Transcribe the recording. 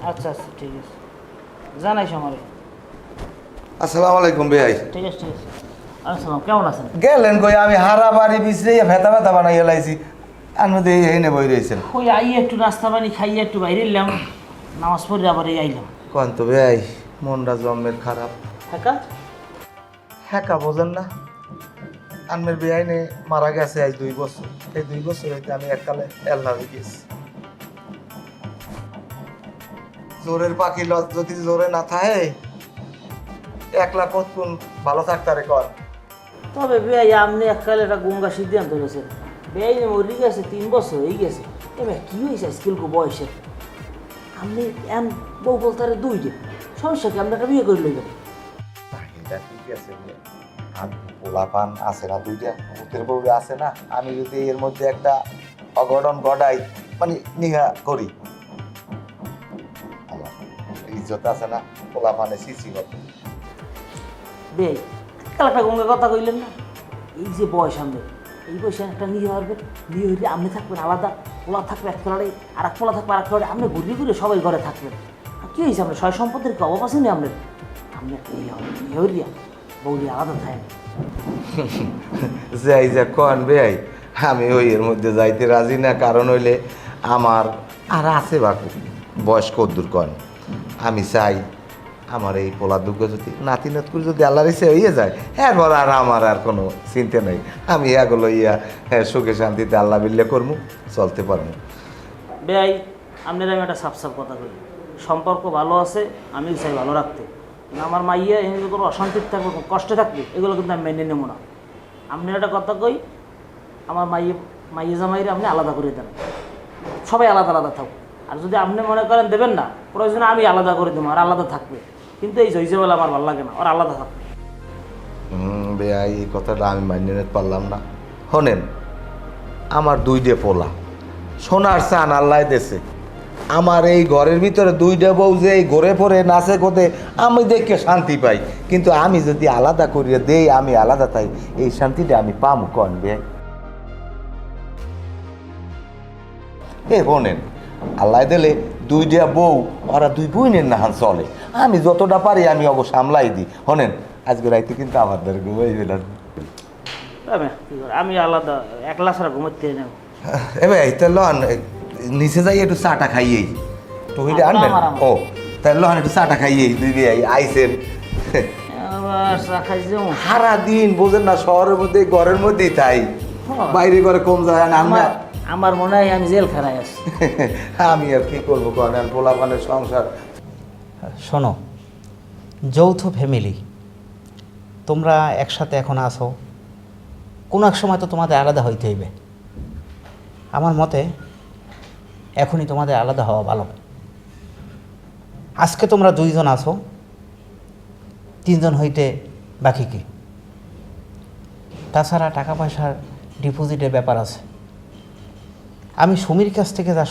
আচ্ছা আচ্ছা ঠিক আছে, জানাইস আমারে। আসসালামু আলাইকুম ভাই। ঠিক আছে ঠিক আছে। আসসালাম, কেমন আছেন? গেলেন কই? আমি হারা বাড়ি বিছরে ভেতা ভেতা বানাইয়া লাইছি, আর মধ্যে এই নে বই রয়েছেন। ওই আইয়ে একটু নাস্তা পানি খাইয়ে একটু বাইরে এলাম, নামাজ পড়ে আবার এই আইলাম। কোন তো ভাই, মনটা জন্মের খারাপ। হ্যাঁ হ্যাঁ কা বোঝেন না, আনমের বেআইনে মারা গেছে আজ 2 বছর। এই 2 বছর হইতে আমি এককালে এল্লা হয়ে গেছি। জোরের পাখি যদি জোরে না থাকে, একলা কতক্ষণ ভালো থাকতারে কর। তবে বেয়াই আপনি এককালে একটা গঙ্গা সিদ্ধান্ত গেছেন। বেয়াই মরি গেছে 3 বছর হয়ে গেছে। এবার কি হয়েছে স্কিলকো বয়সে? আপনি এম বউ বলতারে 2টা, সমস্যা কি? আপনি একটা বিয়ে করে লইবেন। এটা ঠিক আছে, আর পোলাপান আছে না 2টা, ভূতের বউ আছে না। আমি যদি এর মধ্যে একটা অঘটন ঘটাই, মানে নিহা করি, আমার ইজ্জত আছে না, পোলাপানে সিসি হবে। বেয়াই কাল একটা গঙ্গা কথা কইলেন না, এই যে বয়স আমাদের, এই বয়সে একটা নিয়ে পারবেন। বিয়ে হইলে আপনি থাকবেন আলাদা, পোলা থাকবে এক খেলাড়ে, আর এক পোলা থাকবে আর এক খেলাড়ে, আপনি ঘুরিয়ে ঘুরে সবাই ঘরে থাকবেন। আর কি হয়েছে আপনার সয় সম্পদের কি অভাব আছে না আপনার? আপনি একটা ইয়ে হবে, ইয়ে হইয়া বৌদি আলাদা থাকেন। যাই যা কন বেআই, আমি ওই এর মধ্যে যাইতে রাজি না। কারণ হইলে আমার আর আছে বাকু বয়স কদ্দুর কন। আমি চাই আমার এই পোলা দুর্গ যদি নাতি নাতকুর যদি আল্লাহর ইচ্ছে হইয়ে যায়, এরপর আর আমার আর কোনো চিন্তা নেই। আমি এগুলো ইয়া সুখে শান্তিতে আল্লাহ বিল্লে করবো, চলতে পারবো। বেয়াই আপনার আমি একটা সাফ সাফ কথা কই, সম্পর্ক ভালো আছে, আমিও চাই ভালো রাখতে। কিন্তু আমার মাইয়া এমনি কোনো অশান্তির থাকবে, কোনো কষ্টে থাকবে, এগুলো কিন্তু আমি মেনে নেবো না। আপনার একটা কথা কই, আমার মাইয়ে জামাইরে আপনি আলাদা করে দেন, সবাই আলাদা আলাদা থাকুক। আর যদি আপনি মনে করেন দেবেন না, প্রয়োজনে আমি আলাদা করে দেবো, আর আলাদা থাকবে। কিন্তু এই জয়জবেলা আমার ভালো লাগে না, আর আলাদা থাকবে। বেআই এই কথাটা আমি মানিয়ে নিতে পারলাম না। শোনেন, আমার 2টে পোলা, সোনার চান আল্লাহ দেশে। আমার এই ঘরের ভিতরে 2টা বউ যে এই ঘরে পরে নাচে কোতে, আমি দেখে শান্তি পাই। কিন্তু আমি যদি আলাদা করিয়ে দেই, আমি আলাদা তাই, এই শান্তিটা আমি পামু কন বেআই? শোনেন, আল্লাহ দিলে 2টা বউ, ওরা 2 বোনের নাহান চলে। আমি যতটা পারি আমি অবশ্য সামলাই দিই। শোনেন, আজকে রাইতে কিন্তু আমার দ্বারা ঘুমাই গেলাম। আমি আলাদা একলা ছাড়া ঘুমাতে নেব। এবার তাহলে লন নিচে যাই একটু চাটা খাইয়েই, টুকিটা আনবেন। ও তাহলে লন একটু চাটা খাইয়েই, 2 ভাই আইসেন। আবার চা খাই যাবো সারাদিন বোঝেন না, শহরের মধ্যে ঘরের মধ্যেই তাই, বাইরে ঘরে কম যায় না। আমার মনে হয় আমি জেল খানায় আছি। আমি আর কি করবো কন, আর পোলাপানের সংসার। শোনো, যৌথ ফ্যামিলি, তোমরা একসাথে এখন আসো, কোনো এক সময় তো তোমাদের আলাদা হইতে হইবে। আমার মতে এখনই তোমাদের আলাদা হওয়া ভালো। আজকে তোমরা 2 জন আসো, 3 জন হইতে বাকি কি? তাছাড়া টাকা পয়সার ডিপোজিটের ব্যাপার আছে। আমি সুমির কাছ থেকে যা